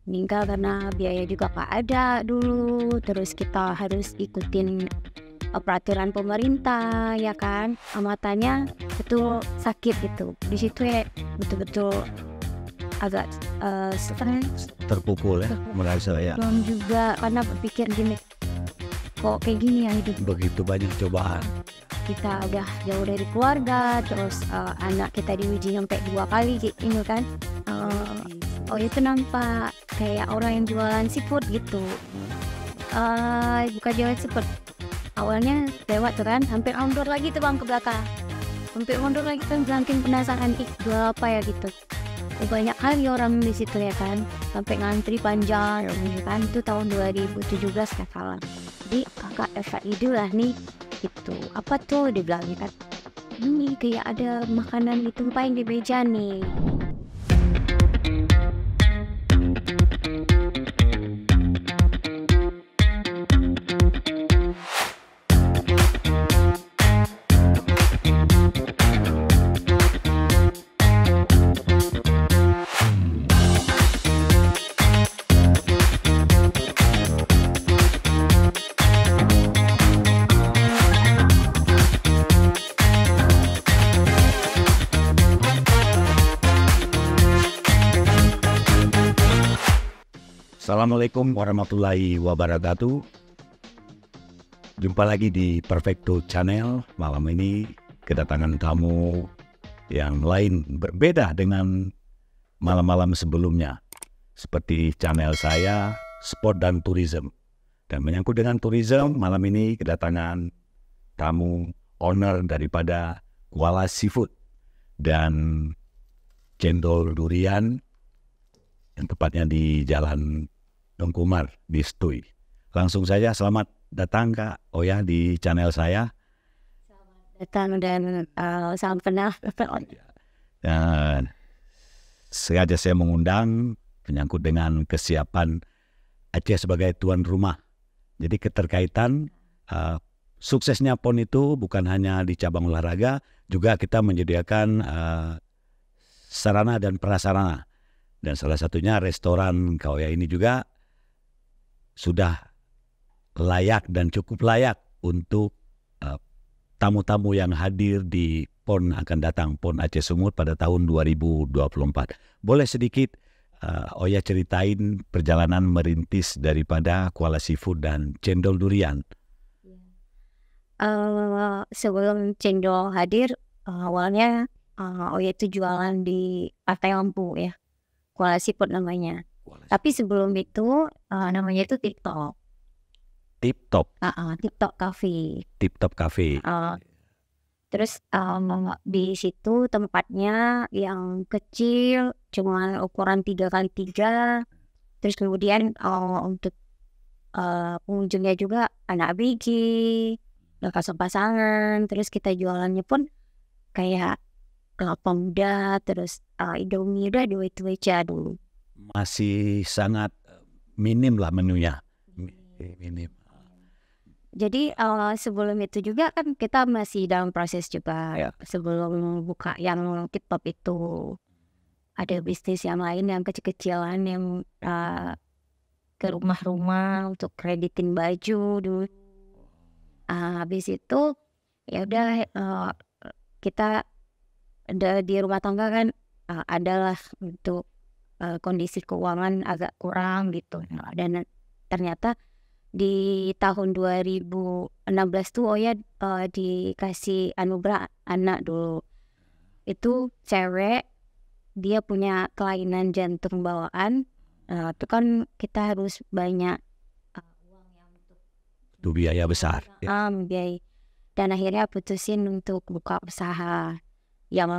meninggal karena biaya juga nggak ada dulu, terus kita harus ikutin peraturan pemerintah ya kan. Matanya betul sakit gitu. Di situ ya betul-betul agak stres Terpukul ya, merasa ya dan juga karena berpikir gini, kok kayak gini ya hidup begitu banyak cobaan. kita, udah jauh dari keluarga, terus anak kita diuji sampai 2 kali ini kan. Oh itu nampak kayak orang yang jualan seafood gitu. Bukan jualan seafood, awalnya lewat tuh kan, hampir mundur lagi tuh bang ke belakang, hampir mundur lagi kan, saking penasaran jual apa ya gitu. Banyak kali orang di situ ya kan, sampai ngantri panjang gitu kan. Itu tahun 2017 nggak salah. Jadi kakak efek lah nih gitu. Apa tuh dibilangnya kan, ini kayak ada makanan ditumpahin di meja nih. Assalamualaikum warahmatullahi wabarakatuh. Jumpa lagi di Perfecto Channel. Malam ini kedatangan tamu yang lain, berbeda dengan malam-malam sebelumnya. Seperti channel saya, Sport dan Tourism. Dan menyangkut dengan tourism, malam ini kedatangan tamu owner daripada Kuala Seafood dan Cendol Durian, yang tepatnya di Jalan Dongkumar di Stui. Langsung saja selamat datang Kak Oya di channel saya. Datang dan salam kenal. Dan sengaja saya mengundang menyangkut dengan kesiapan Aceh sebagai tuan rumah. Jadi keterkaitan suksesnya PON itu bukan hanya di cabang olahraga, juga kita menyediakan sarana dan prasarana. Dan salah satunya restoran Kak Oya ini juga sudah layak dan cukup layak untuk tamu-tamu yang hadir di PON akan datang, PON Aceh Sumut pada tahun 2024. Boleh sedikit Oya ceritain perjalanan merintis daripada Kuala Seafood dan Cendol Durian? Sebelum Cendol hadir, awalnya Oya itu jualan di Pantai Lampu ya, Kuala Seafood namanya. Tapi sebelum itu namanya itu TikTok. TikTok. TikTok Cafe. TikTok Cafe. Terus di situ tempatnya yang kecil, cuma ukuran 3x3. Terus kemudian untuk pengunjungnya juga anak ABG, pasangan. Terus kita jualannya pun kayak kelapa muda, terus Indomie, udah itu aja dulu. Masih sangat minim lah menunya. Minim. Jadi sebelum itu juga kan kita masih dalam proses juga ya. Sebelum buka yang TikTok itu ada bisnis yang lain yang kecil-kecilan yang ke rumah-rumah untuk kreditin baju dulu. Habis itu ya udah kita di rumah tangga kan adalah untuk kondisi keuangan agak kurang gitu. Dan ternyata di tahun 2016 tuh Oya dikasih anugerah anak dulu. Itu cewek, dia punya kelainan jantung bawaan. Itu kan kita harus banyak uang yang itu biaya besar. Biaya. Dan akhirnya putusin untuk buka usaha yang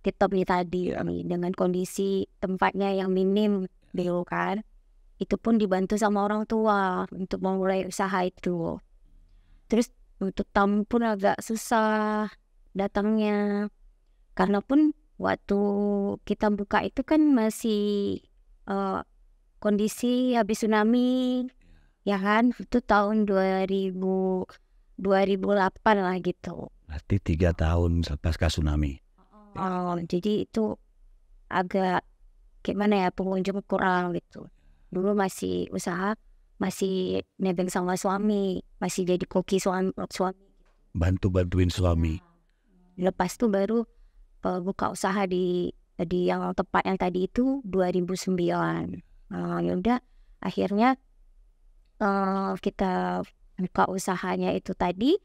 TikTok ini tadi dengan kondisi tempatnya yang minim dulu kan. Itu pun dibantu sama orang tua untuk memulai usaha itu. Terus untuk tamu pun agak susah datangnya, karena pun waktu kita buka itu kan masih kondisi habis tsunami ya kan, itu tahun 2008 lah gitu. Berarti 3 tahun pasca tsunami. Jadi itu agak gimana ya, pengunjung kurang gitu. dulu masih usaha, masih nebeng sama suami, masih jadi koki suami. Bantu-bantuin suami. Lepas itu baru buka usaha di yang tempat yang tadi itu 2009. Ya udah akhirnya kita buka usahanya itu tadi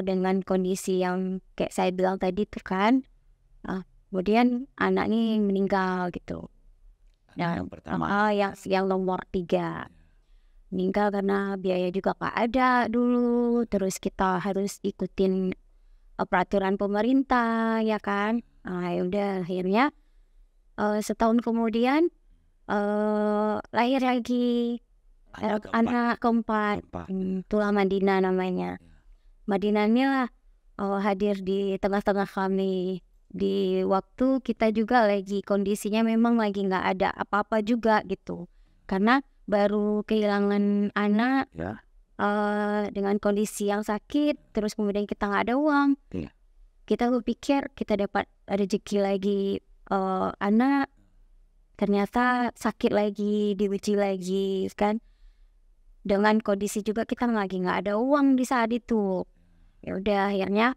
dengan kondisi yang kayak saya bilang tadi tuh kan. Kemudian anak ini meninggal gitu. Yang pertama. Yang nomor 3 meninggal karena biaya juga gak ada dulu. Terus kita harus ikutin peraturan pemerintah ya kan. Ya udah akhirnya setahun kemudian lahir lagi anak keempat. Itulah Madinah namanya. Madinah ini lah hadir di tengah-tengah kami di waktu kita juga lagi kondisinya memang lagi nggak ada apa-apa juga gitu, karena baru kehilangan anak dengan kondisi yang sakit, terus kemudian kita nggak ada uang. Kita berpikir kita dapat rezeki lagi anak, ternyata sakit lagi, diuji lagi kan, dengan kondisi juga kita lagi nggak ada uang di saat itu. Ya udah akhirnya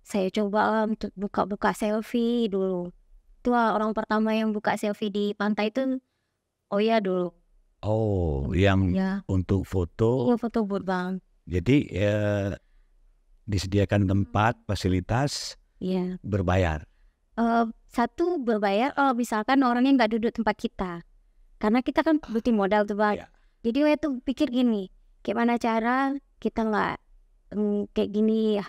saya coba untuk buka selfie dulu. Itu orang pertama yang buka selfie di pantai itu Oya dulu. Yang untuk foto. Iya, foto buat bang. Jadi disediakan tempat, fasilitas, berbayar. Satu berbayar kalau misalkan orangnya nggak duduk tempat kita, karena kita kan butuh modal tuh bang. Jadi Oya tuh pikir gini, gimana cara kita nggak kayak gini ya,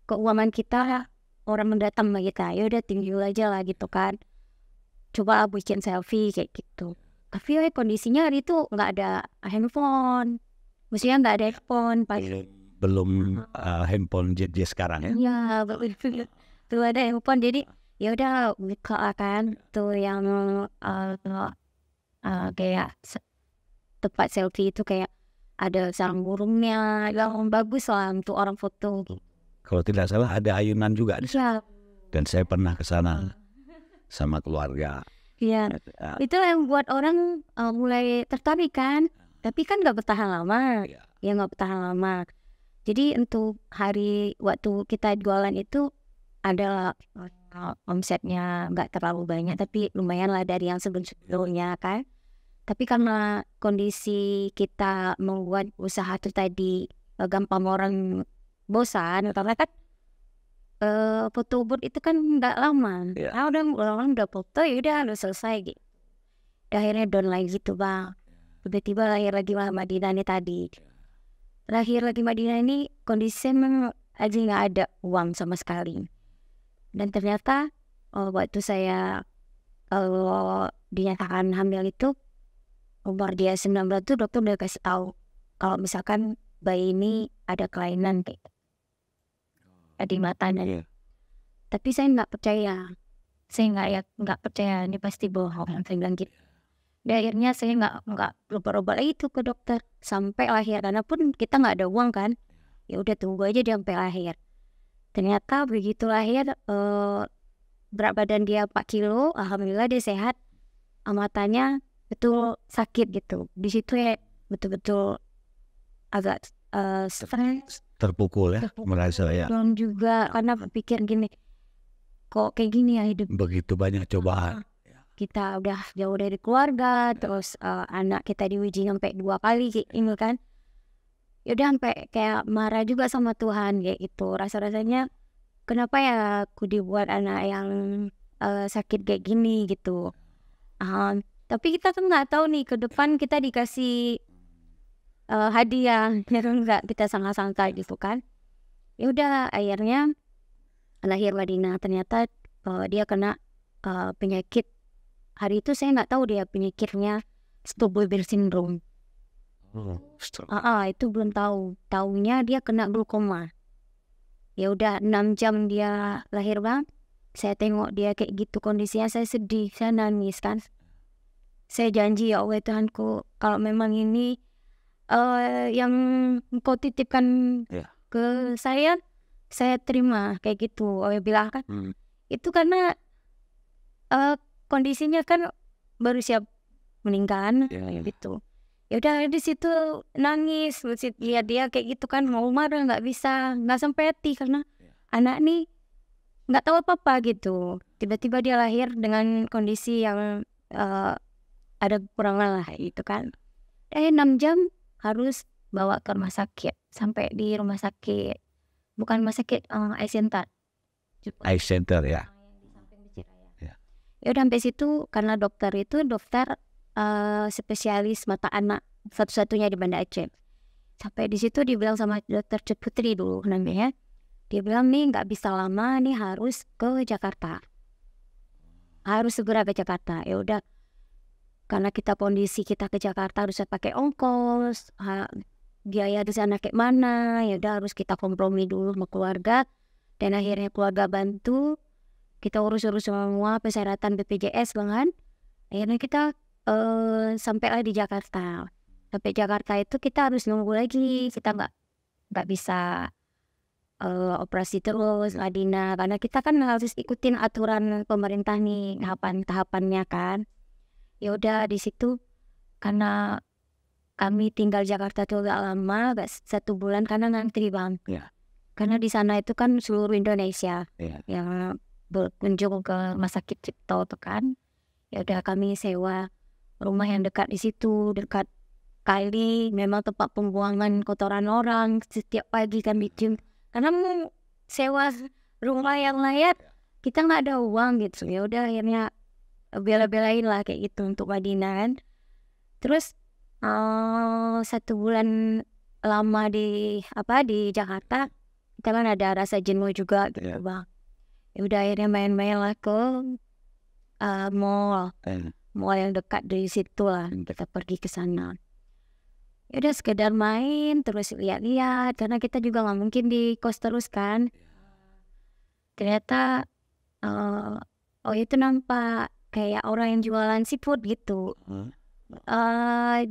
keuangan kita orang mendatang sama kita, ya udah tinggal aja lah gitu kan, coba bikin selfie kayak gitu. Tapi kondisinya hari itu nggak ada handphone, maksudnya nggak ada handphone pas belum handphone JJ sekarang ya. Iya belum ada handphone, jadi ya udah buka kan tuh yang kayak tempat selfie itu kayak ada sarang burungnya yang bagus lah untuk orang foto. Kalau tidak salah ada ayunan juga. Iya. Dan saya pernah ke sana sama keluarga. Iya. Itu yang buat orang mulai tertarik kan. Tapi kan nggak bertahan lama. Ya nggak bertahan lama. Jadi untuk hari waktu kita jualan itu adalah omsetnya nggak terlalu banyak, tapi lumayan lah dari yang sebelumnya kan. Tapi karena kondisi kita membuat usaha itu tadi gampang orang bosan, karena kan foto booth itu kan nggak lama. Nah orang udah foto ya udah selesai gitu. Akhirnya down lagi gitu bang. Tiba-tiba lahir lagi Madinah ini tadi. Lahir lagi Madinah ini kondisi memang aja nggak ada uang sama sekali. Dan ternyata waktu saya dinyatakan hamil itu umur dia 19 tuh dokter udah kasih tahu kalau misalkan bayi ini ada kelainan kayak di matanya. Tapi saya nggak percaya, saya nggak percaya ini pasti bohong, saya bilang gitu. Dan akhirnya saya nggak berubah-ubah itu ke dokter sampai lahir, karena pun kita nggak ada uang kan, ya udah tunggu aja dia sampai lahir. Ternyata begitu lahir berat badan dia 4 kilo, alhamdulillah dia sehat, matanya betul sakit gitu. Di situ ya betul-betul agak stres, terpukul ya, merasa ya. Dan juga karena berpikir gini, kok kayak gini ya hidup. Begitu banyak cobaan. Kita udah jauh dari keluarga, terus anak kita diuji sampai 2 kali kayak ini kan. Ya udah sampai kayak marah juga sama Tuhan kayak gitu. Rasa-rasanya kenapa ya aku dibuat anak yang sakit kayak gini gitu. Tapi kita kan nggak tahu nih ke depan kita dikasih hadiah yang nggak kita sangka-sangka gitu kan. Ya udah akhirnya lahir Madinah, ternyata dia kena penyakit. Hari itu saya nggak tahu dia penyakitnya Stolberg syndrome. Itu belum tahu. Taunya dia kena glaukoma. Ya udah 6 jam dia lahir bang. Saya tengok dia kayak gitu kondisinya, saya sedih, saya nangis kan. Saya janji ya Allah Tuhanku, kalau memang ini yang Engkau titipkan ke saya terima kayak gitu. Allah bilang kan. Itu karena kondisinya kan baru siap meninggal gitu. Ya udah di situ nangis, lihat dia kayak gitu kan, mau marah nggak bisa, nggak sampai hati karena anak nih nggak tahu apa-apa gitu. Tiba-tiba dia lahir dengan kondisi yang ada kekurangan lah gitu kan. 6 jam harus bawa ke rumah sakit. Sampai di rumah sakit, bukan rumah sakit, eye center. Eye center ya. Ya udah sampai situ karena dokter itu dokter spesialis mata anak satu-satunya di Banda Aceh. Sampai di situ dibilang sama dokter Cut Putri dulu namanya. Dia bilang nih nggak bisa lama, nih harus ke Jakarta. Harus segera ke Jakarta. Ya udah, karena kita kondisi kita ke Jakarta harus pakai ongkos, biaya di sana kayak mana, ya udah harus kita kompromi dulu sama keluarga. Dan akhirnya keluarga bantu, kita urus-urus semua persyaratan BPJS kan. Akhirnya kita sampailah di Jakarta. Sampai Jakarta itu kita harus nunggu lagi, kita nggak bisa operasi terus Madinah, karena kita kan harus ikutin aturan pemerintah nih tahapannya kan. Ya udah di situ karena kami tinggal Jakarta tuh gak lama, gak 1 bulan karena ngantri bang. Karena di sana itu kan seluruh Indonesia yang berkunjung ke rumah sakit Cipto tuh kan. Ya udah kami sewa rumah yang dekat di situ, dekat kali, memang tempat pembuangan kotoran orang. Setiap pagi kan bikin, karena mau sewa rumah yang layak kita nggak ada uang gitu. Ya udah akhirnya bela-belain lah kayak gitu untuk Madinah kan. Terus 1 bulan lama di Jakarta, kita kan ada rasa jenuh juga gitu bang. Ya udah akhirnya main-main lah ke mall yang dekat dari situ lah, kita pergi ke sana. Ya udah sekedar main terus lihat-lihat karena kita juga nggak mungkin di kos terus kan. Ternyata itu nampak kayak orang yang jualan seafood gitu.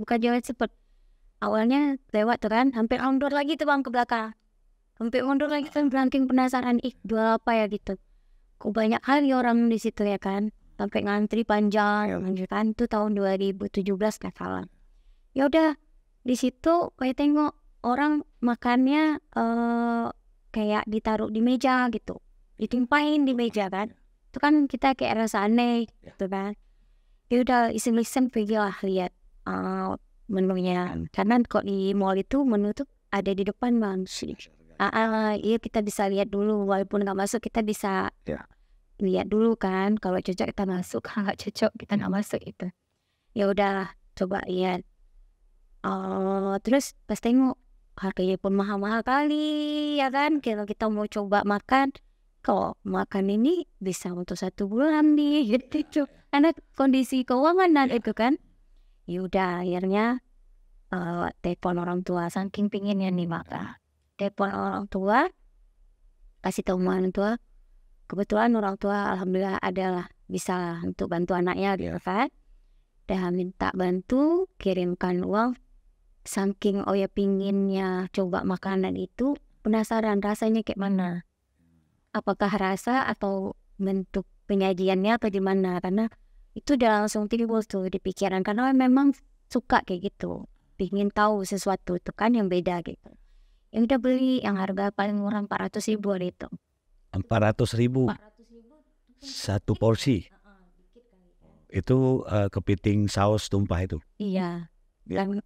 Bukan jualan seafood. Awalnya lewat tuh kan, hampir mundur lagi tuh bang ke belakang. Hampir mundur lagi kan, saking penasaran, jual apa ya gitu. Kok banyak kali orang di situ ya kan. Sampai ngantri panjang kan, itu tahun 2017 nggak salah. Ya udah di situ kayak tengok orang makannya kayak ditaruh di meja gitu, ditumpahin di meja kan. Itu kan kita kayak rasa aneh gitu kan. Ya udah iseng-iseng pergi lah lihat menunya, karena kok di mall itu menu tuh ada di depan bang. Iya kita bisa lihat dulu, walaupun nggak masuk kita bisa lihat dulu kan. Kalau cocok kita masuk, kalau nggak cocok kita nggak masuk itu. Ya udahlah coba lihat. Terus pas tengok harganya pun mahal-mahal kali ya kan. Kalau kita mau coba makan, kok makan ini bisa untuk 1 bulan nih gitu. Karena kondisi keuangan itu kan. Ya udah akhirnya telepon orang tua, saking pinginnya nih makan. Telepon orang tua, kasih tahu orang tua. Kebetulan orang tua alhamdulillah adalah bisa untuk bantu anaknya gitu kan. Dah minta bantu, kirimkan uang. Saking pinginnya coba makanan itu, penasaran rasanya kayak mana. Apakah rasa atau bentuk penyajiannya atau gimana. Karena itu udah langsung timbul tuh di pikiran. Karena memang suka kayak gitu, pingin tahu sesuatu itu kan yang beda gitu. Yang udah beli yang harga paling murah 400.000 itu. 400.000 1 porsi. Itu kepiting saus tumpah itu. Iya. Dan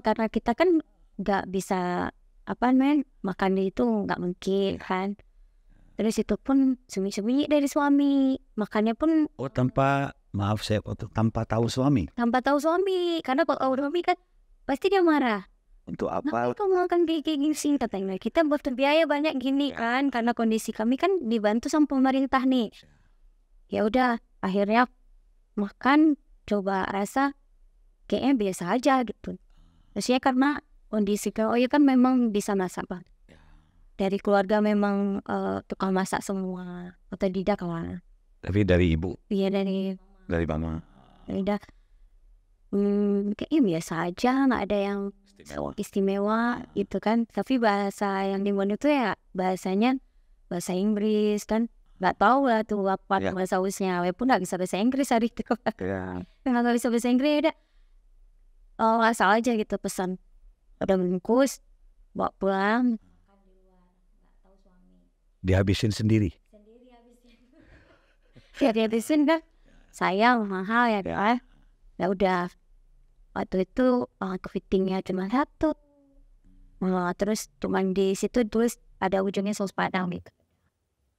karena kita kan nggak bisa makan itu nggak mungkin kan. Terus itu pun sembunyi-sembunyi dari suami. Makannya pun tanpa tahu suami. Tanpa tahu suami. Karena kalau suami kan pasti dia marah. Untuk apa? Kenapa kamu makan kayak gini sih katanya. Kita butuh biaya banyak gini kan. Karena kondisi kami kan dibantu sama pemerintah nih. Ya udah akhirnya makan, coba rasa kayaknya biasa aja gitu. Maksudnya karena kondisi kan memang bisa masak bang. Dari keluarga memang tukang masak semua, otodidak lah. Tapi dari ibu? Iya dari mama. Udah kayaknya biasa aja, nggak ada yang istimewa gitu kan. Tapi bahasa yang dibuat itu ya bahasanya bahasa Inggris kan. nggak tahu lah tuh apa bahasa Ausnya, walaupun nggak bisa bahasa Inggris hari itu. Nggak bisa bahasa Inggris, udah asal aja gitu pesan, udah bungkus, bawa pulang. Dihabisin sendiri. Ya dihabisin kan, sayang mahal ya kan. Ya udah, waktu itu kepitingnya cuma 1. Terus cuman di situ tulis ada ujungnya saus padang gitu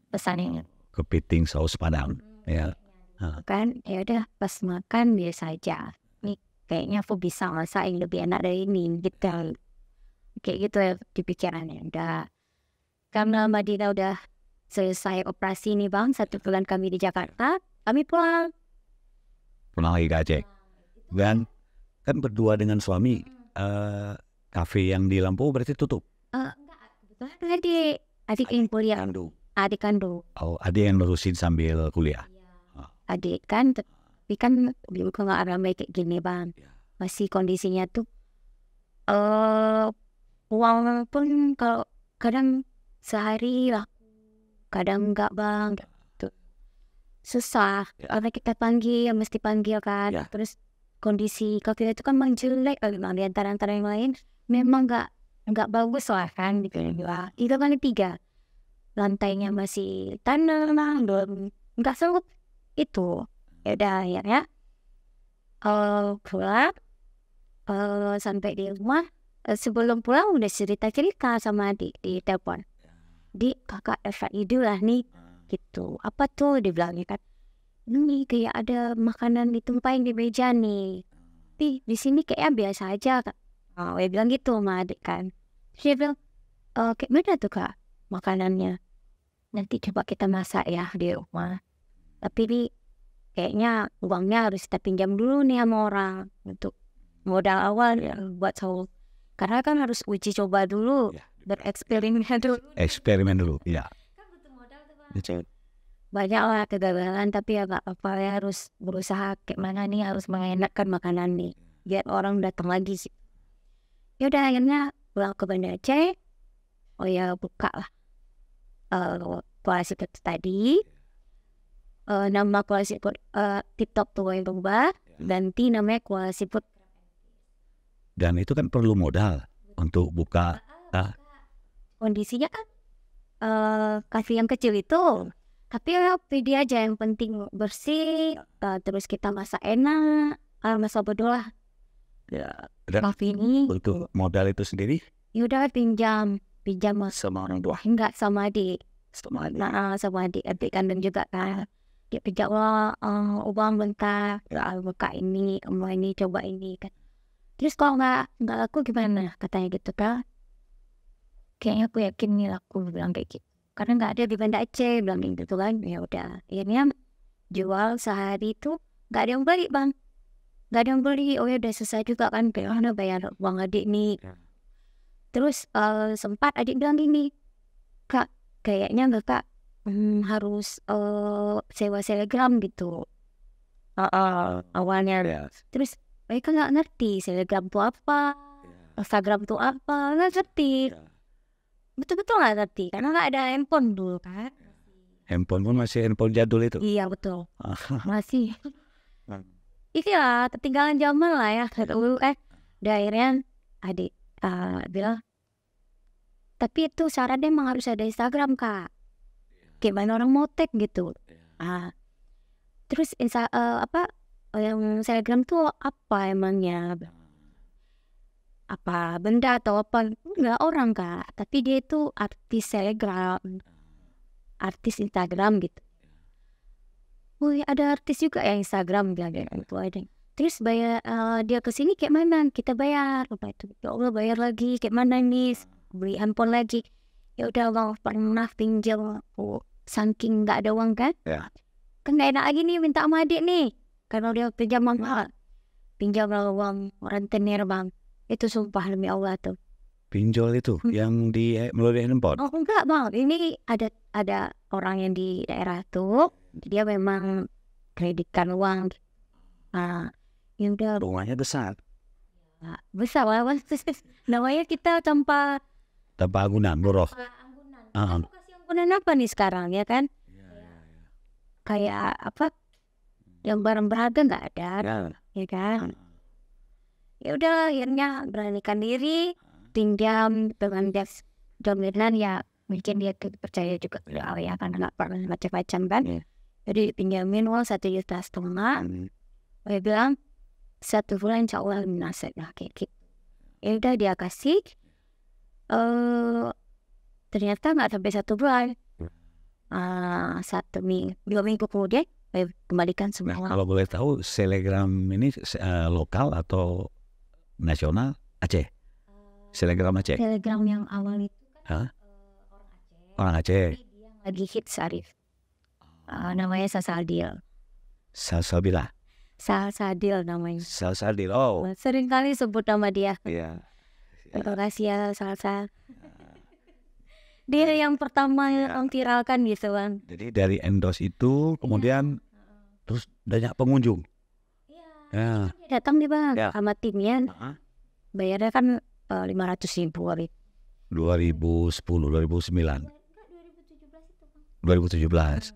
pesannya. Kepiting saus padang. Ya. Kan ya udah pas makan biasa aja. Nih kayaknya aku bisa masak yang lebih enak dari ini gitu. Kayak gitu ya di pikirannya. Udah, karena Madinah udah selesai operasi nih Bang, 1 bulan kami di Jakarta, kami pulang. Pulang lagi ke Aceh. Dan kan berdua dengan suami, kafe yang di Lampung berarti tutup. Enggak, kebetulan adik yang kuliah. Adik kandung. Oh, adik yang nerusin sambil kuliah. Adik kan, tapi kan belum nggak ramai kayak gini Bang. Masih kondisinya tuh uang pun kalau kadang sehari lah, kadang enggak Bang. Gitu. Susah. Karena kita panggil, mesti panggil kan. Terus kondisi kafe itu kan memang jelek, di antara yang lain memang nggak bagus lah kan gitu. Itu kan 3 lantainya masih tanah, belum nggak sanggup itu. Ya udah akhirnya pulang, sampai di rumah. Sebelum pulang udah cerita sama adik di telepon. Kakak FID lah nih gitu. Apa tuh dibilangnya kan, ini kayak ada makanan ditumpahin di meja nih, tapi di sini kayaknya biasa aja Kak. Dia bilang gitu sama adik kan. Terus dia bilang, kayak mana tuh Kak makanannya, nanti coba kita masak ya di rumah, tapi nih kayaknya uangnya harus kita pinjam dulu nih sama orang untuk modal awal ya, buat sahur. Karena kan harus uji coba dulu, bereksperimen dulu. Eksperimen dulu, ya. Kan butuh modal tuh Bang. Banyak lah kegagalan, tapi ya gak apa-apa ya, harus berusaha kayak mana nih, harus mengenakkan makanan nih biar orang datang lagi sih. Ya udah akhirnya pulang ke Banda Aceh. Oh ya, buka lah Kuala Siput tadi. Nama Kuala Siput TikTok tuh yang berubah, ganti namanya Kuala Siput. Dan itu kan perlu modal untuk buka. Kondisinya kan kafe yang kecil itu, tapi ya pede aja, yang penting bersih, terus kita masak enak, masak bodoh lah. Kafe ini Untuk modal itu sendiri? Ya udah pinjam Sama orang tua? Enggak, sama adik. Sama adik kandung juga kan. Dia pinjam uang bentar, buka ini coba ini kan. Terus kalau nggak laku gimana, katanya gitu kan. Kayaknya aku yakin nih laku, bilang kayak gitu. Karena nggak ada di Banda Aceh, bilang gitu kan. Ya udah, akhirnya jual sehari itu nggak ada yang beli Bang. Nggak ada yang beli. Oh ya udah selesai juga kan, kayak mana bayar uang adik nih. Terus sempat adik bilang gini, Kak, kayaknya nggak Kak, harus sewa Telegram gitu. Awalnya. Terus mereka nggak ngerti Telegram tuh apa, Instagram tuh apa, nggak ngerti. Betul-betul nggak ngerti, karena nggak ada handphone dulu kan. Handphone pun masih handphone jadul itu? Iya betul, masih. Iya, ketinggalan zaman lah ya. Dulu udah akhirnya adik bilang, tapi itu syaratnya emang harus ada Instagram Kak. Gimana orang mau tag gitu. Terus yang Telegram tuh apa emangnya? Apa benda atau apa? Enggak, orang Kak, tapi dia itu artis Telegram, artis Instagram gitu. Wih, ada artis juga yang Instagram, bilang gitu ada. Terus bayar dia kesini kayak mana? Kita bayar. Apa itu? Ya Allah, bayar lagi kayak mana nih? Beli handphone lagi. Ya udah Bang, pernah pinjam aku, saking nggak ada uang kan? Kan nggak enak lagi nih minta sama adik nih. Karena dia pinjam mahal. Pinjam uang rentenir Bang. Itu sumpah demi Allah tuh. Pinjol itu yang di melalui handphone? Oh enggak Bang, ini ada orang yang di daerah tuh, dia memang kreditkan uang. Ya udah. Rumahnya besar? Besar lah, namanya kita tanpa agunan, Loroh. Aku kasih ampunan apa nih sekarang ya kan? kayak apa yang barang berharga nggak ada, ya kan? Ya udah akhirnya beranikan diri, diam dengan jaminan ya mungkin dia percaya juga ya karena nggak pernah macam-macam kan. Jadi pinjamin uang 1,5 juta. Dia bilang 1 bulan insya Allah lunas lah kayak gitu. Ya udah dia kasih. Ternyata nggak sampai 1 bulan. 2 minggu kemudian saya kembalikan semua. Nah, kalau boleh tahu Selegram ini lokal atau nasional Aceh? Selegram Aceh. Selegram yang awal itu kan orang Aceh. dia lagi hits Arif. Namanya Salsadil. Salsabila. Salsadil namanya. Salsadil. Oh. Sering kali sebut nama dia. Iya. Terima kasih ya Salsa. Dia yang pertama yang viralkan gitu kan. Jadi dari endorse itu kemudian terus banyak pengunjung. Dia datang nih bang sama timnya. Bayarnya kan 500.000 Arif. 2010, 2009. 2017.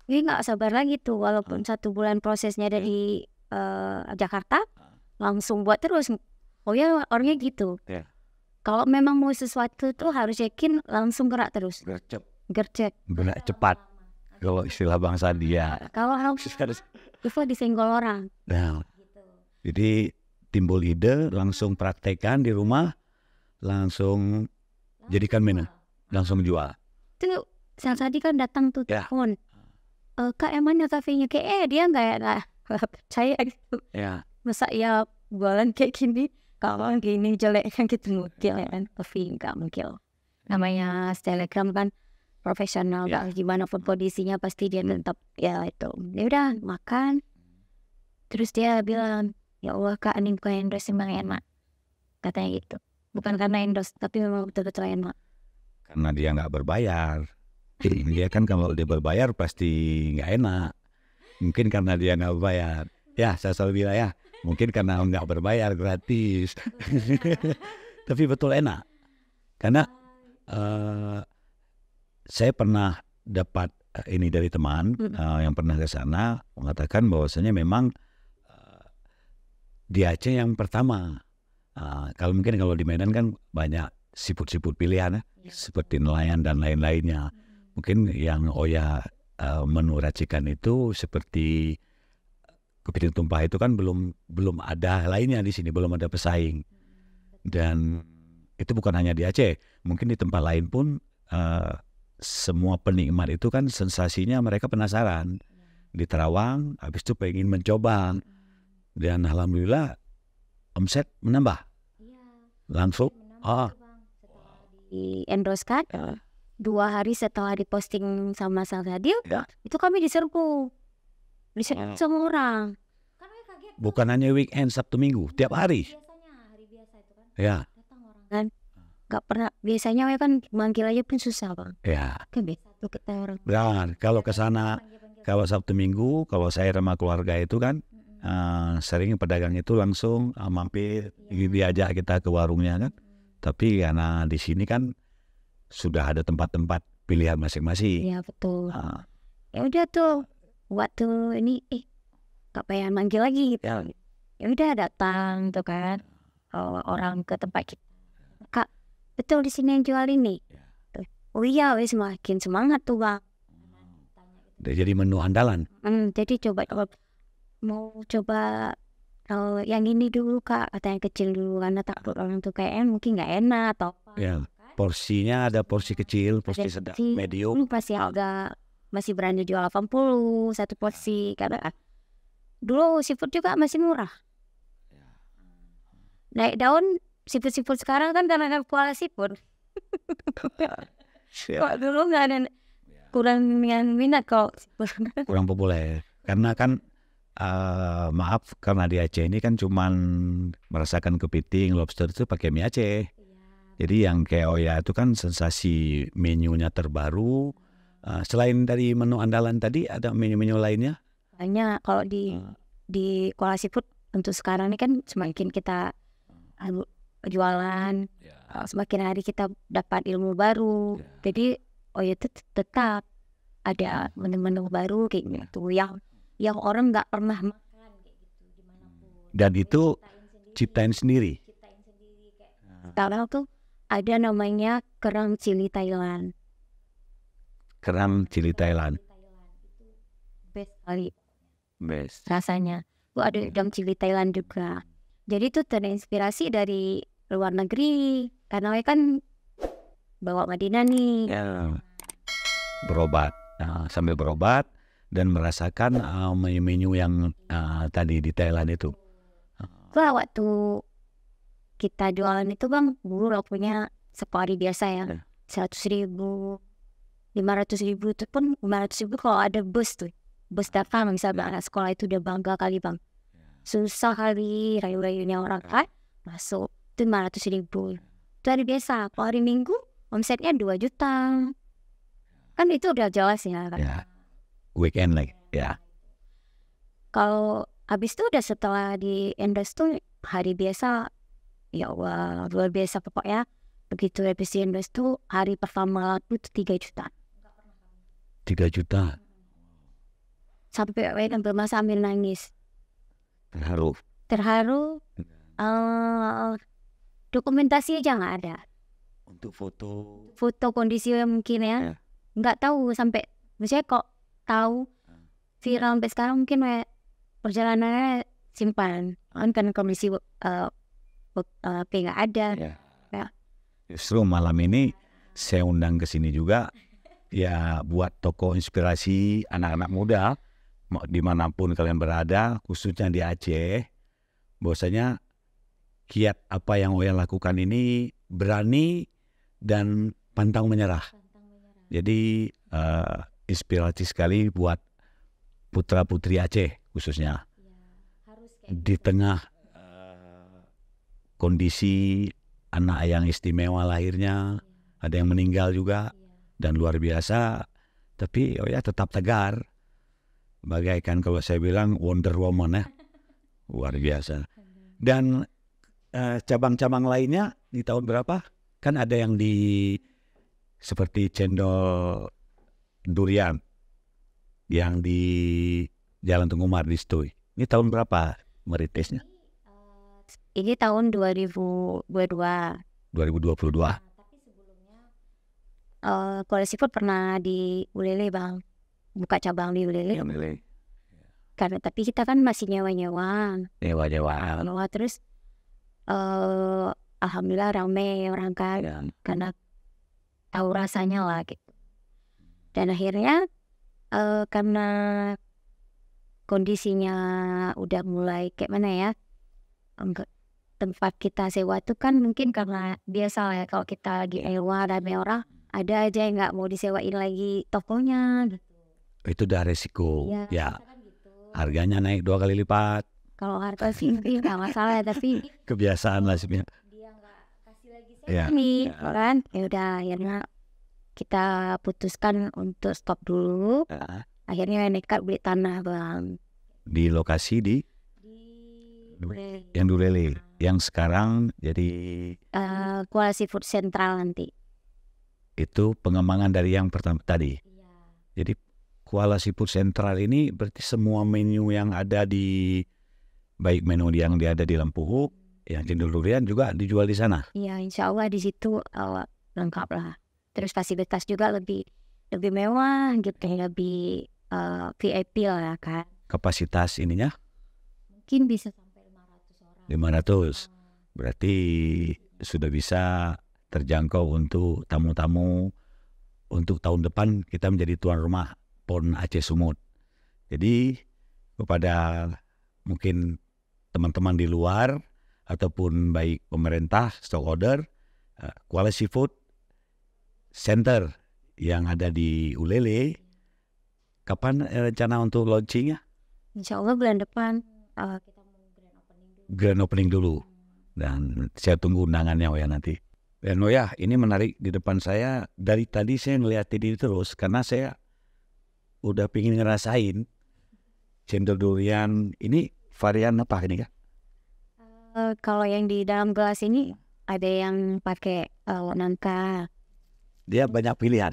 Dia nggak sabar lagi tuh walaupun 1 bulan prosesnya dari Jakarta langsung buat terus. Oh ya orangnya gitu. Kalau memang mau sesuatu tuh harus yakin langsung gerak terus. Gercep. Gerak cepat. Kalau istilah bangsa dia. Kalau harus itu disenggol orang. Nah, jadi timbul ide langsung praktekkan di rumah, langsung jadikan menu, langsung jual. Tuh tadi kan datang tuh telepon. Kak emangnya kafenya kayak dia nggak percaya gitu. Masa ya jualan kayak gini kalau gini jelek kan gitu mungkin kan kafe nggak mungkin. Namanya Telegram kan profesional gimana pun kondisinya pasti dia tetap ya itu. Ya udah makan. Terus dia bilang ya Allah kak ini bukan endorse emang enak katanya gitu. Bukan karena endorse tapi memang betul-betul enak. Karena dia nggak berbayar. Dia kan kalau dia berbayar pasti nggak enak. Mungkin karena dia nggak berbayar. Ya saya selalu bilang ya. Mungkin karena nggak berbayar gratis. Tapi betul enak. Karena saya pernah dapat ini dari teman yang pernah ke sana mengatakan bahwasanya memang di Aceh yang pertama. Kalau mungkin kalau di Medan kan banyak siput-siput pilihan seperti nelayan dan lain-lainnya. Mungkin yang Oya menu racikan itu seperti kepiting tumpah itu kan belum ada lainnya di sini, belum ada pesaing. Dan itu bukan hanya di Aceh, mungkin di tempat lain pun semua penikmat itu kan sensasinya mereka penasaran. Di Terawang, habis itu pengen mencoba. Dan alhamdulillah omset menambah. Langsung di endorse kan 2 hari setelah diposting sama Salsadil itu kami diserbu sama orang. Bukan hanya weekend Sabtu Minggu, tiap hari. Hari biasa itu kan. Datang orang kan. Gak pernah biasanya kan manggil aja pun susah bang. Kan biasa kita orang. Dan kalau ke sana kalau Sabtu Minggu kalau saya sama keluarga itu kan sering pedagang itu langsung mampir diajak kita ke warungnya kan. Tapi karena di sini kan sudah ada tempat-tempat pilihan masing-masing. Iya betul. Ya udah tuh waktu ini gak pengen manggil lagi gitu. Ya udah datang tuh kan orang ke tempat kita. Kak betul di sini yang jual ini. Oh iya wes makin semangat tuh bang. Jadi menu andalan. Jadi coba mau coba yang ini dulu kak katanya kecil dulu karena takut orang tuh kayak mungkin nggak enak atau apa. Porsinya ada porsi kecil, porsi sedang, medium. Pasti harga masih berani jual 80 1 porsi karena dulu seafood juga masih murah. Naik daun seafood sekarang kan karena kualitas seafood. Kok dulu nggak ada kurang minat kok kurang populer karena kan maaf karena di Aceh ini kan cuman merasakan kepiting lobster itu pakai mie Aceh. Jadi yang kayak Oya itu kan sensasi menunya terbaru. Selain dari menu andalan tadi ada menu-menu lainnya? Banyak kalau di Kuala Seafood untuk sekarang ini kan semakin kita jualan semakin hari kita dapat ilmu baru. Jadi Oya itu tetap ada menu-menu baru kayak gitu yang orang nggak pernah makan kayak gitu dimanapun. Dan itu ciptain sendiri. Sekarang tuh ada namanya kerang cili Thailand. Kerang cili Thailand. Itu best kali Best. rasanya. Tuh ada udang cili Thailand juga. Jadi tuh terinspirasi dari luar negeri karena kan bawa Madinah nih. Ya, berobat. Nah, sambil berobat dan merasakan menu-menu yang tadi di Thailand itu. Wah, waktu kita jualan itu bang, dulu lakunya sekali biasa ya, 100.000, 500.000 itu pun 500.000 kalau ada bus tuh, bus datang misalnya anak sekolah itu udah bangga kali bang. Susah kali rayu-rayunya orang kan masuk itu 500.000. Itu hari biasa. Kalau hari Minggu omsetnya 2 juta. Kan itu udah jelas ya kan. Ya. Weekend lagi. Ya. Kalau habis itu udah setelah di endorse tuh hari biasa, ya Allah luar biasa pokoknya. Begitu habis di endorse tuh hari pertama laku itu 3 juta. 3 juta. Sampai hampir sambil nangis. Terharu. Dokumentasi aja nggak ada. Untuk Foto kondisi mungkin ya. Nggak tahu sampai, misalnya kok tahu viral sampai sekarang mungkin perjalanannya simpan. Kan kondisi nggak ada. Ya. Justru malam ini saya undang ke sini juga ya buat toko inspirasi anak-anak muda dimanapun kalian berada, khususnya di Aceh. Bahwasanya kiat apa yang Oya lakukan ini berani dan pantang menyerah. Jadi inspirasi sekali buat putra-putri Aceh khususnya. Di tengah kondisi anak yang istimewa lahirnya, ada yang meninggal juga dan luar biasa, tapi Oya tetap tegar. Bagaikan kalau saya bilang Wonder Woman ya, luar biasa. Dan cabang-cabang lainnya di tahun berapa? Kan ada yang di seperti cendol durian yang di Jalan Tengumar di Stoy. Ini tahun berapa meritisnya? Ini tahun 2022. 2022. Tapi sebelumnya Kuala Seafood pernah di Ulele bang, buka cabang di Ulele. Karena tapi kita kan masih nyewa-nyewa. Terus alhamdulillah ramai orang kan karena tahu rasanya lah gitu. Dan akhirnya karena kondisinya udah mulai kayak mana ya, tempat kita sewa tuh kan mungkin karena biasa ya kalau kita lagi sewa ramai orang, ada aja yang nggak mau disewain lagi tokonya gitu. Itu udah resiko ya. Kan gitu. Harganya naik 2 kali lipat. Kalau harga sih nggak masalah, tapi kebiasaan lah sebenarnya. Dia nggak kasih lagi sewa kan, ya udah akhirnya kita putuskan untuk stop dulu. Akhirnya nekat beli tanah bang. Di lokasi di yang Dulele, yang sekarang jadi Kuala Seafood Sentral nanti. Itu pengembangan dari yang pertama tadi. Jadi Kuala Seafood Sentral ini berarti semua menu yang ada di, baik menu yang ada di Lempuhuk, yang cendol durian juga dijual di sana. Iya, insya Allah di situ lengkap lah. Terus fasilitas juga lebih mewah gitu, lebih VIP lah kan. Kapasitas ininya? Mungkin bisa sampai 500 orang. 500, berarti sudah bisa terjangkau untuk tamu-tamu. Untuk tahun depan kita menjadi tuan rumah PON Aceh Sumut. Jadi kepada mungkin teman-teman di luar ataupun baik pemerintah, stockholder, Kuala Seafood Center yang ada di Ulele, kapan rencana untuk launchingnya? Insya Allah bulan depan kita mau grand opening dulu. Dan saya tunggu undangannya ya nanti. Dan ya ini menarik di depan saya, dari tadi saya ngeliatin ini terus karena saya udah pengen ngerasain cendol durian. Ini varian apa ini Kak? Kalau yang di dalam gelas ini ada yang pakai nangka. Dia banyak pilihan.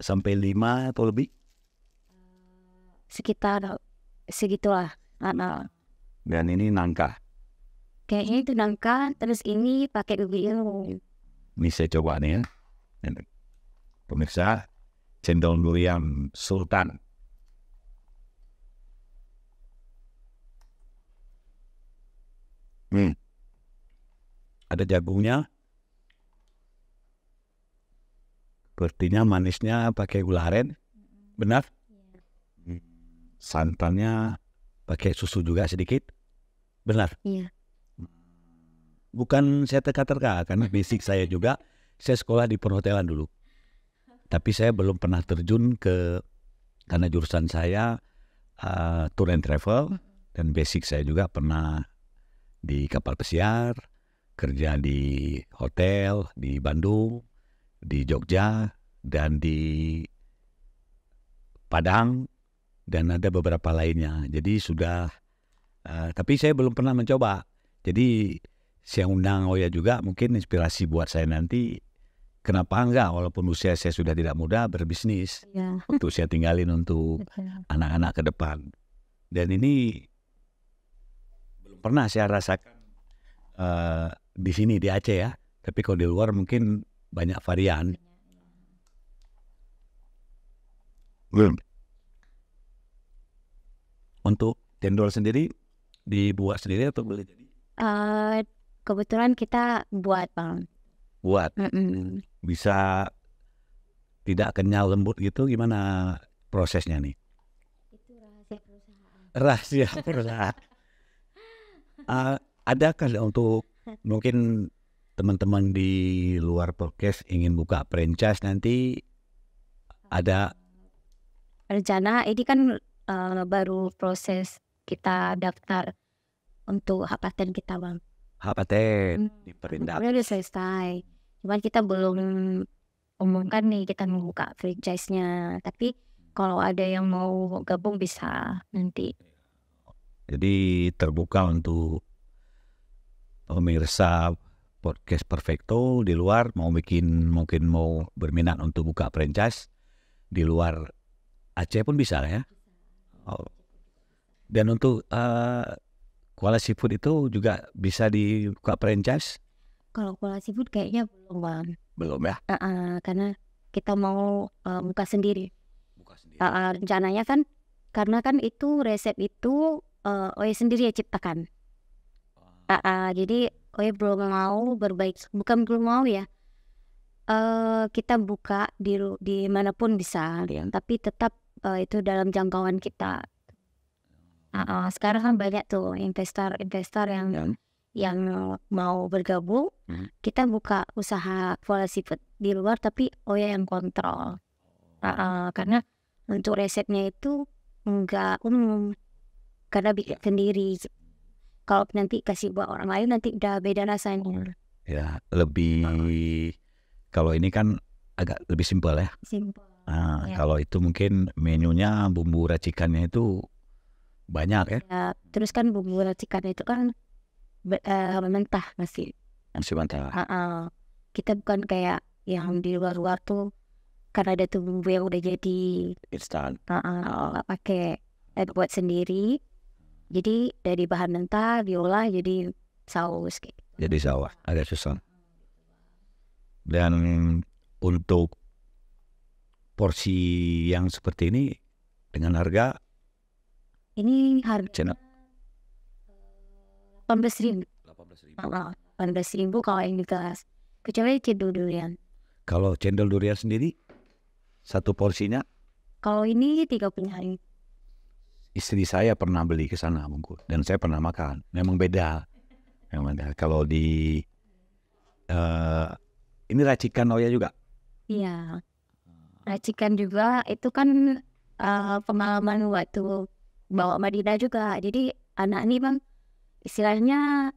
Sampai 5 atau lebih? Sekitar segitulah. Dan ini nangka. Kayaknya itu nangka, terus ini pakai ubi ungu. Ini saya coba nih ya. Pemirsa, cendol durian sultan. Ada jagungnya. Sepertinya manisnya pakai gula aren. Benar? Santannya pakai susu juga sedikit. Benar? Iya. Bukan saya teka-teka, karena basic saya juga, saya sekolah di perhotelan dulu. Tapi saya belum pernah terjun karena jurusan saya tour and travel, dan basic saya juga pernah di kapal pesiar, kerja di hotel di Bandung, di Jogja, dan di Padang, dan ada beberapa lainnya. Jadi sudah, tapi saya belum pernah mencoba. Jadi saya undang Oya juga, mungkin inspirasi buat saya nanti. Kenapa enggak, walaupun usia saya sudah tidak muda, berbisnis. Ya. Untuk saya tinggalin untuk anak-anak ke depan. Dan ini belum pernah saya rasakan di sini di Aceh ya. Tapi kalau di luar mungkin banyak varian. Untuk cendol sendiri dibuat sendiri atau beli jadi? Kebetulan kita buat, Bang. Buat. Bisa tidak kenyal, lembut gitu, gimana prosesnya nih? Itu rahasia perusahaan. Rahasia perusahaan. Adakah untuk mungkin teman-teman di luar podcast ingin buka franchise nanti, ada rencana? Ini kan baru proses kita daftar untuk hak paten kita, Bang. hak paten diperindah. Udah selesai. Cuman kita belum umumkan nih kita mau buka franchise-nya. Tapi kalau ada yang mau gabung bisa nanti. Jadi terbuka untuk pemirsa podcast Perfecto di luar mungkin mau berminat untuk buka franchise di luar Aceh pun bisa ya. Dan untuk Kuala Seafood itu juga bisa dibuka franchise? Kalau Kuala Seafood kayaknya belum, Bang. Belum ya? Karena kita mau buka sendiri. Buka sendiri. Rencananya kan, karena kan itu resep itu Oya sendiri yang ciptakan. Jadi Oya belum mau bukan belum mau ya. Kita buka di manapun bisa, tapi tetap itu dalam jangkauan kita. Sekarang kan banyak tuh investor yang mau bergabung. Kita buka usaha Kuala Seafood di luar, tapi Oya yang kontrol. Karena untuk resepnya itu enggak umum, karena bikin sendiri. Kalau nanti kasih buat orang lain nanti udah beda rasanya. Ya, lebih, kalau ini kan agak lebih simpel ya. Simpel. Ya. Kalau itu mungkin menunya, bumbu racikannya itu banyak ya. Ya, terus kan bumbu racikan itu kan mentah masih. Masih mentah. Kita bukan kayak yang di luar-luar tuh, karena ada tuh bumbu yang udah jadi Instan. nggak pakai, buat sendiri. Jadi dari bahan mentah diolah jadi saus kayak. Jadi sawah, agak susah. Dan untuk porsi yang seperti ini dengan harga Ini harga 18.000. 18.000. Kalau yang di gelas. Kecuali cendol durian. Kalau cendol durian sendiri satu porsinya? Kalau ini 30.000. Istri saya pernah beli ke sana bungkus, dan saya pernah makan. Memang beda. Kalau di ini racikan Oya juga? Iya. Racikan juga itu kan pengalaman waktu bawa Madinah juga. Jadi anak ini, Bang, istilahnya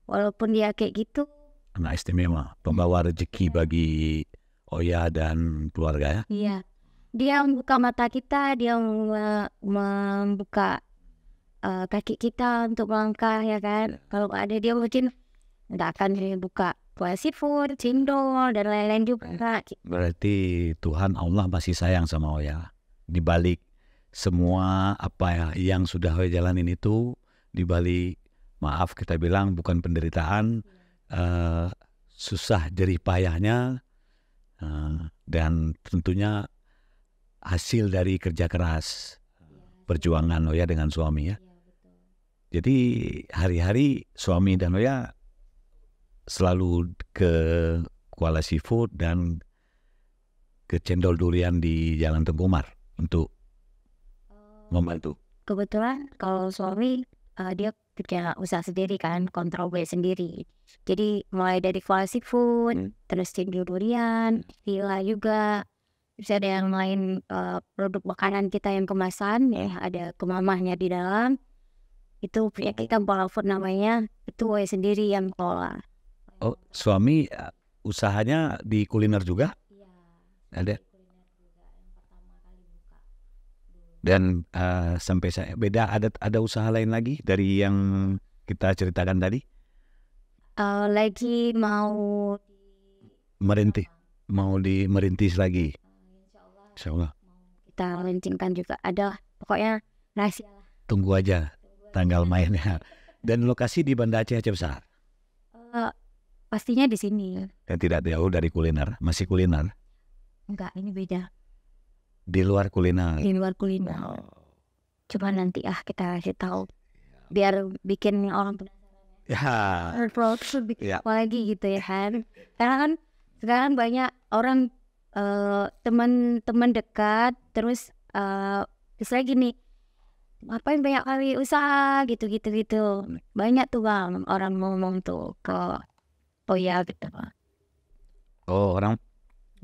walaupun dia kayak gitu, anak istimewa, pembawa rezeki bagi Oya dan keluarga ya. iya. Dia membuka mata kita, dia membuka kaki kita untuk melangkah ya kan. Kalau nggak ada dia mungkin nggak akan buka kuah seafood, cendol dan lain-lain juga. Berarti Tuhan Allah masih sayang sama Oya. Di balik semua apa yang sudah Oya jalanin itu, di balik maaf kita bilang bukan penderitaan, susah jerih payahnya, dan tentunya hasil dari kerja keras perjuangan Oya dengan suami ya. Jadi hari-hari suami dan Oya selalu ke Kuala Seafood dan ke Cendol Durian di Jalan Tengkumar untuk membantu. Kebetulan kalau suami dia punya usaha sendiri kan, kontrol sendiri. Jadi mulai dari Kuala Seafood, terus Cendol Durian, Villa juga. Terus ada yang lain produk makanan kita yang kemasan ya, ada kemamahnya di dalam. Itu punya kita Pola Food namanya, itu Oya sendiri yang kelola. Oh, suami usahanya di kuliner juga? Iya. Ada. Dan sampai saya beda ada usaha lain lagi dari yang kita ceritakan tadi? Lagi mau merintis lagi. Insya Allah. Kita launchingkan juga ada, pokoknya rahasia lah. Tunggu aja tanggal mainnya. Dan lokasi di Banda Aceh Besar. Pastinya di sini. Dan tidak jauh dari kuliner, masih kuliner. Enggak, ini beda. Di luar kuliner. Di luar kuliner. Coba nanti kita kasih tahu biar bikin orang penasaran. Ya. Apalagi gitu ya kan. Karena kan sekarang banyak orang teman-teman dekat terus misalnya gini, ngapain banyak kali usaha gitu. Banyak tuh Bang orang ngomong tuh ke Oya gitu. Oh, orang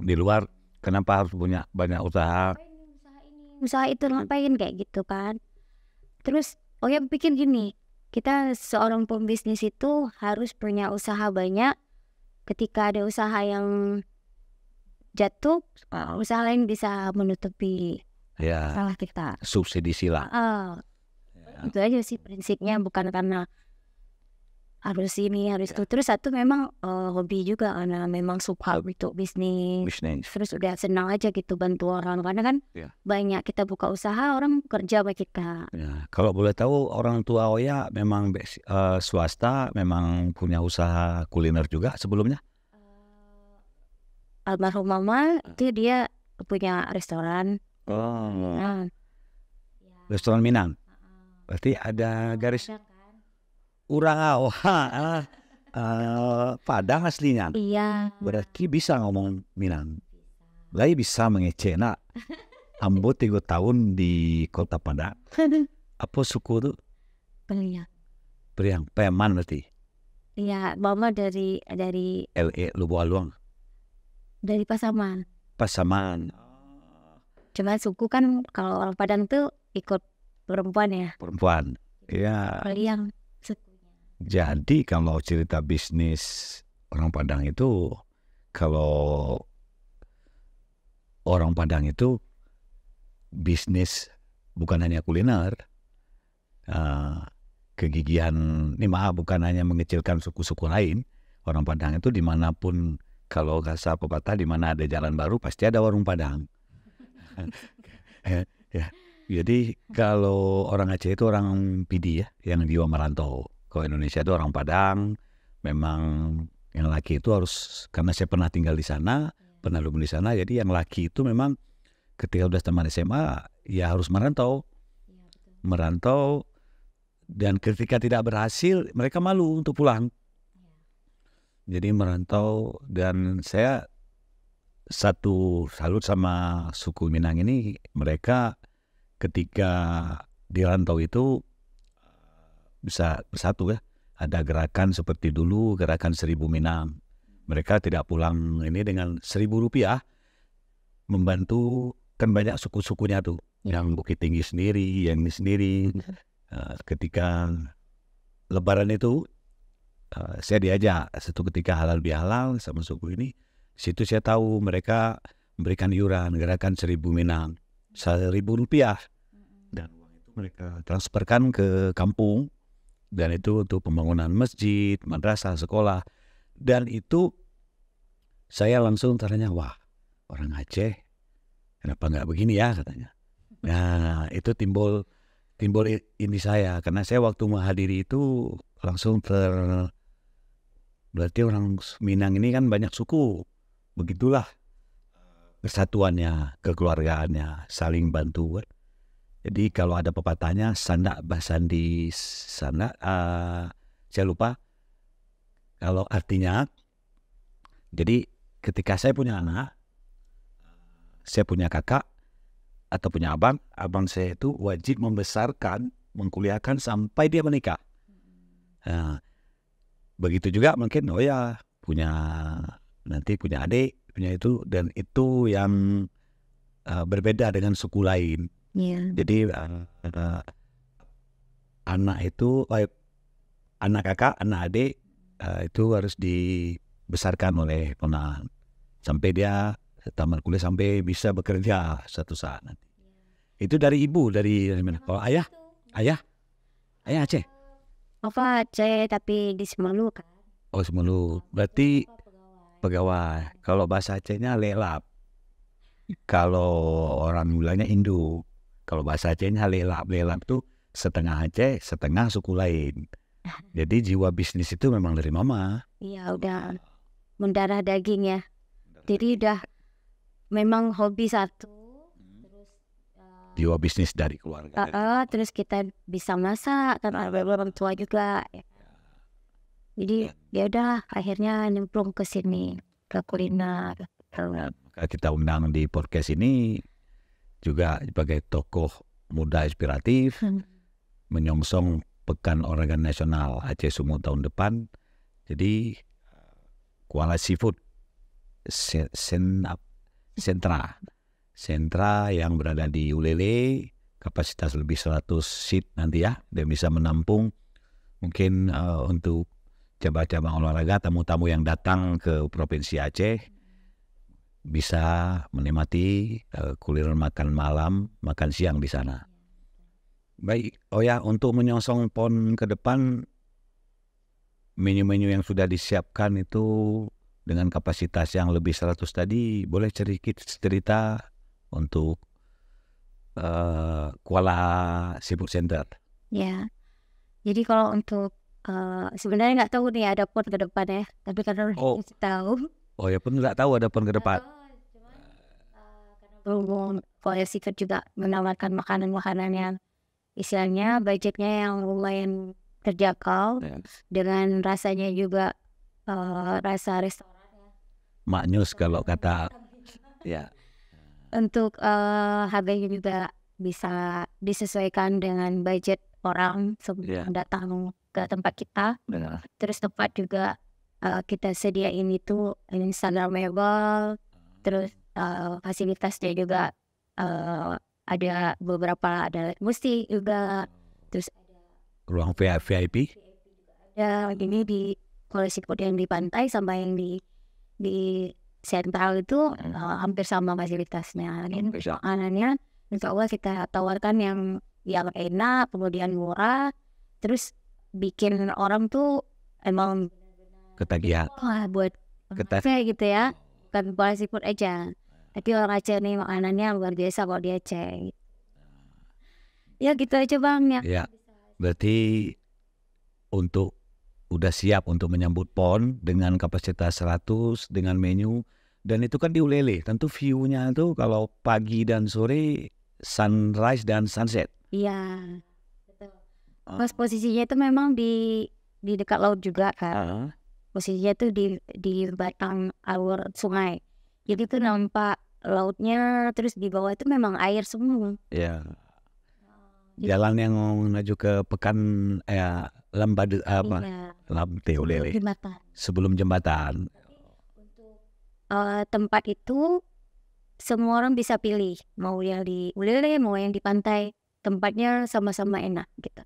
di luar kenapa harus punya banyak usaha? Usaha itu ngapain kayak gitu kan. Terus Oya pikir gini, kita seorang pembisnis itu harus punya usaha banyak. Ketika ada usaha yang jatuh, usaha lain bisa menutupi salah kita. Subsidi sila. Itu aja sih prinsipnya, bukan karena harus ini harus itu. Terus satu memang hobi juga karena memang suka gitu bisnis. Terus udah senang aja gitu bantu orang karena kan banyak kita buka usaha orang kerja sama kita. Kalau boleh tahu orang tua Oya memang swasta, memang punya usaha kuliner juga sebelumnya? Almarhum mama itu dia punya restoran. Restoran Minang. Berarti ada garis Urang Padang aslinya. Iya. Berarti bisa ngomong Minang. Lai bisa mengecek nak. Ambo 3 tahun di kota Padang. Apa suku tuh? Priang. Peman berarti. Iya, mama dari LA Lubualuang. Dari Pasaman. Cuma suku kan kalau orang Padang tuh ikut perempuan ya. Perempuan. Iya. Priang. Jadi kalau cerita bisnis orang Padang itu, kalau orang Padang itu bisnis bukan hanya kuliner, kegigihan, ini maaf bukan hanya mengecilkan suku-suku lain. Orang Padang itu dimanapun, kalau kata pepatah dimana ada jalan baru pasti ada warung Padang. Jadi kalau orang Aceh itu orang Pidi ya, yang jiwa merantau. Kalau Indonesia itu orang Padang, memang yang laki itu harus, karena saya pernah tinggal di sana, pernah lumur di sana, jadi yang laki itu memang ketika udah teman SMA, ya harus merantau. Dan ketika tidak berhasil, mereka malu untuk pulang. Jadi merantau, dan saya salut sama suku Minang ini, mereka ketika di rantau itu bisa bersatu ya. Ada gerakan seperti dulu, gerakan 1000 Minang. Mereka tidak pulang ini dengan 1000 rupiah, membantu, kan banyak suku-sukunya tuh. Yang Bukit Tinggi sendiri, yang ini sendiri. Ketika Lebaran itu, saya diajak satu ketika halal bihalal sama suku ini. Situ saya tahu mereka memberikan iuran, gerakan 1000 Minang. 1000 rupiah. Dan uang itu mereka transferkan ke kampung. Dan itu untuk pembangunan masjid, madrasah, sekolah. Dan itu saya langsung tanya, wah orang Aceh kenapa nggak begini ya katanya. Nah itu timbul ini saya, karena saya waktu menghadiri itu langsung berarti orang Minang ini kan banyak suku, begitulah persatuannya, kekeluargaannya, saling bantu. Jadi kalau ada pepatahnya sandak basandi sandak, saya lupa kalau artinya. Jadi ketika saya punya anak, saya punya kakak atau punya abang saya itu wajib membesarkan, mengkuliahkan sampai dia menikah. Nah, begitu juga mungkin nanti punya adik, punya itu, dan itu yang berbeda dengan suku lain. Jadi anak itu anak kakak, anak adik itu harus dibesarkan oleh ponaan sampai dia tamat kuliah, sampai bisa bekerja suatu saat nanti. Itu dari ibu, dari mana? Kalau ayah Aceh. Apa Aceh tapi di Semelu kan? Oh Semelu, berarti pegawai. Kalau bahasa Acehnya lelap. Kalau orang bilangnya Indo. Kalau bahasa Acehnya lelap. Lelap itu setengah Aceh, setengah suku lain. Jadi jiwa bisnis itu memang dari mama. Iya, udah mendarah daging ya. Jadi udah memang hobi satu. Terus jiwa bisnis dari keluarga. Terus kita bisa masak, kan ada orang tua juga. Jadi ya udah akhirnya nyemplung ke sini, ke kuliner. Kita undang di podcast ini juga sebagai tokoh muda inspiratif, menyongsong Pekan Olahraga Nasional Aceh Sumu tahun depan. Jadi Kuala Seafood sentra yang berada di Ulele, kapasitas lebih 100 seat nanti ya, dan bisa menampung mungkin untuk cabang-cabang olahraga, tamu-tamu yang datang ke Provinsi Aceh bisa menikmati kuliner makan malam, makan siang di sana. Baik, untuk menyongsong PON ke depan, menu-menu yang sudah disiapkan itu dengan kapasitas yang lebih 100 tadi, boleh cerita untuk Kuala Seafood Center. Ya, jadi kalau untuk sebenarnya nggak tahu nih ada PON ke depan ya, tapi karena tahu. Oh ya pun nggak tahu ada PON ke depan. Karena Kuala Seafood juga menawarkan makanan-makanan yang istilahnya budgetnya yang lumayan terjangkau, dengan rasanya juga rasa restoran ya. Maknyus kalau kata ya. Untuk harganya juga bisa disesuaikan dengan budget orang sebelum datang ke tempat kita. Terus tempat juga kita sediain itu Instagramable, terus fasilitasnya juga ada beberapa, ada musik juga, terus ada ruang VIP ada ini di Kuala Seafood yang di pantai sama yang di sentral itu hampir sama fasilitasnya. Dan makanannya insya Allah kita tawarkan yang enak, kemudian murah, terus bikin orang tuh emang ketagihan. Buat Aceh gitu ya, bukan Kuala Seafood aja. Tapi orang Aceh nih makanannya luar biasa kalau di Aceh. Ya gitu aja Bang ya. Ya, berarti udah siap untuk menyambut PON dengan kapasitas 100, dengan menu, dan itu kan di Ulele. Tentu view-nya tuh kalau pagi dan sore sunrise dan sunset. Iya, betul. Pas posisinya itu memang di dekat laut juga kan. Posisinya tuh di batang alur sungai. Jadi tuh nampak lautnya, terus di bawah itu memang air semua. Ya. Jalan yang menuju ke Pekan Lambade Lamte Ulele. Sebelum jembatan. Untuk tempat itu semua orang bisa pilih, mau yang di Ulele, mau yang di pantai. Tempatnya sama-sama enak gitu.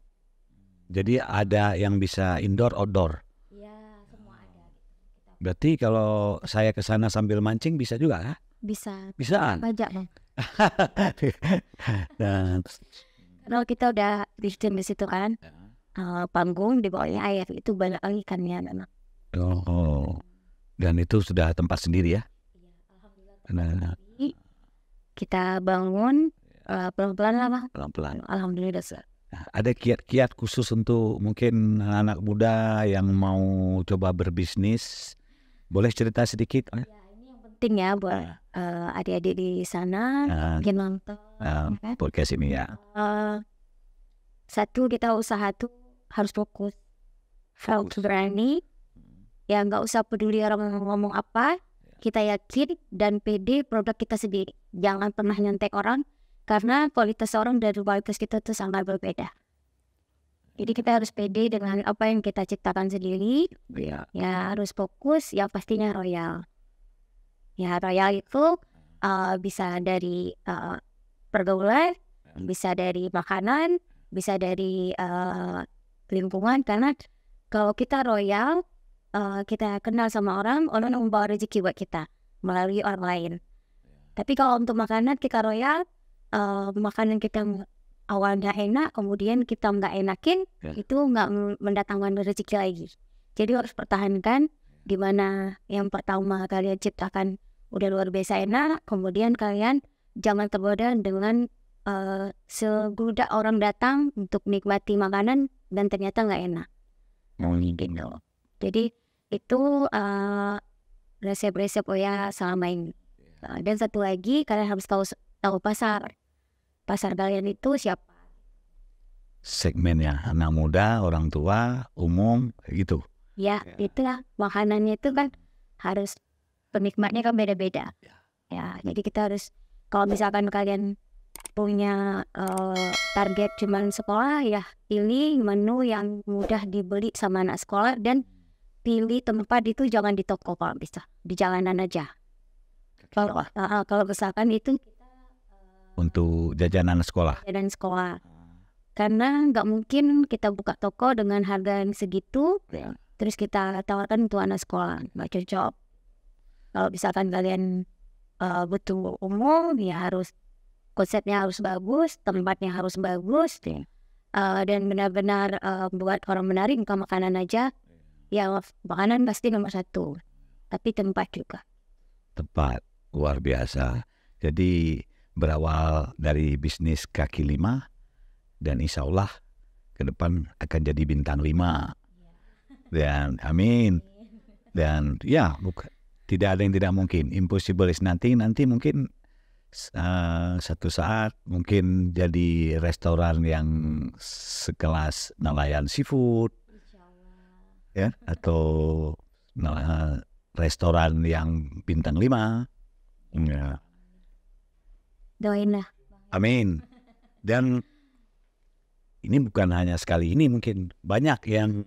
Jadi ada yang bisa indoor, outdoor. Iya, semua ada. Berarti kalau saya ke sana sambil mancing bisa juga ya? Bisa. Bisaan. Pajak Bang. Dan kalau kita udah bikin di situ kan, panggung di bawahnya air, itu banyak lagi ikannya memang. Oh, dan itu sudah tempat sendiri ya? Nah, Kita bangun pelan-pelan lah, Bang. pelan-pelan. Alhamdulillah. Nah, ada kiat-kiat khusus untuk mungkin anak muda yang mau coba berbisnis? Boleh cerita sedikit? Ya, ini yang penting ya buat adik-adik di sana mungkin nonton kan? Podcast ini ya. Satu, kita usaha tuh harus fokus, harus berani, ya nggak usah peduli orang ngomong apa, kita yakin dan pede produk kita sendiri. Jangan pernah nyontek orang, karena kualitas orang dari kualitas kita tuh sangat berbeda. Jadi kita harus pede dengan apa yang kita ciptakan sendiri. Ya. Ya harus fokus, yang pastinya royal. Ya royal itu bisa dari pergaulan, bisa dari makanan, bisa dari lingkungan. Karena kalau kita royal, kita kenal sama orang membawa rezeki buat kita melalui orang lain. Tapi kalau untuk makanan kita royal, makanan kita awal nggak enak, kemudian kita nggak enakin, itu nggak mendatangkan rezeki lagi. Jadi harus pertahankan gimana yang pertama kalian ciptakan udah luar biasa enak, kemudian kalian jangan tergoda dengan segudak orang datang untuk nikmati makanan dan ternyata nggak enak. Jadi itu resep-resep Oya selama ini. Dan satu lagi, kalian harus tahu pasar kalian itu siapa. Segmennya anak muda, orang tua, umum gitu. Ya, itulah makanannya itu kan harus penikmatnya kan beda-beda. Ya, jadi kita harus, kalau misalkan kalian punya target cuman sekolah, ya pilih menu yang mudah dibeli sama anak sekolah dan pilih tempat itu jangan di toko kalau bisa, di jalanan aja. Kalau misalkan itu untuk jajanan sekolah. Karena nggak mungkin kita buka toko dengan harga yang segitu, terus kita tawarkan untuk anak sekolah, nggak cocok. Kalau misalkan kalian butuh umum, ya harus konsepnya harus bagus, tempatnya harus bagus, dan benar-benar buat orang menarik. Bukan makanan aja, ya makanan pasti nomor satu, tapi tempat juga. Tempat luar biasa. Jadi berawal dari bisnis kaki lima dan insya Allah ke depan akan jadi bintang 5 dan amin. Dan ya tidak ada yang tidak mungkin, impossible is nothing. Nanti mungkin satu saat mungkin jadi restoran yang sekelas nelayan seafood ya, atau restoran yang bintang 5 ya. Doain lah. Amin. Dan ini bukan hanya sekali ini, mungkin banyak yang,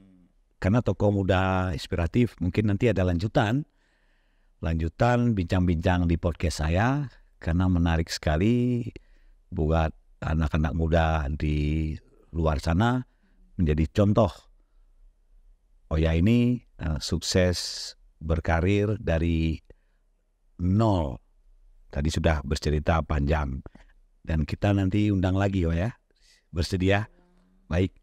karena Toko Muda Inspiratif mungkin nanti ada lanjutan bincang-bincang di podcast saya, karena menarik sekali buat anak-anak muda di luar sana menjadi contoh. Oya ini sukses berkarir dari nol. Tadi sudah bercerita panjang. Dan kita nanti undang lagi ya. Bersedia? Baik.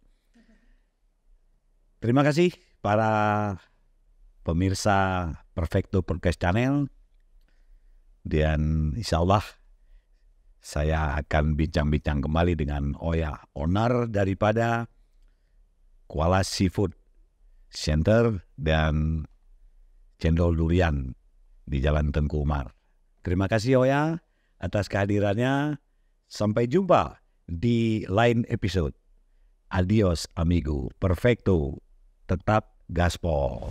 Terima kasih para pemirsa Perfecto Podcast Channel. Dan insya Allah saya akan bincang-bincang kembali dengan Oya, owner daripada Kuala Seafood Center dan Cendol Durian di Jalan Tengku Umar. Terima kasih Oya atas kehadirannya. Sampai jumpa di lain episode. Adios amigo. Perfecto. Tetap gaspol.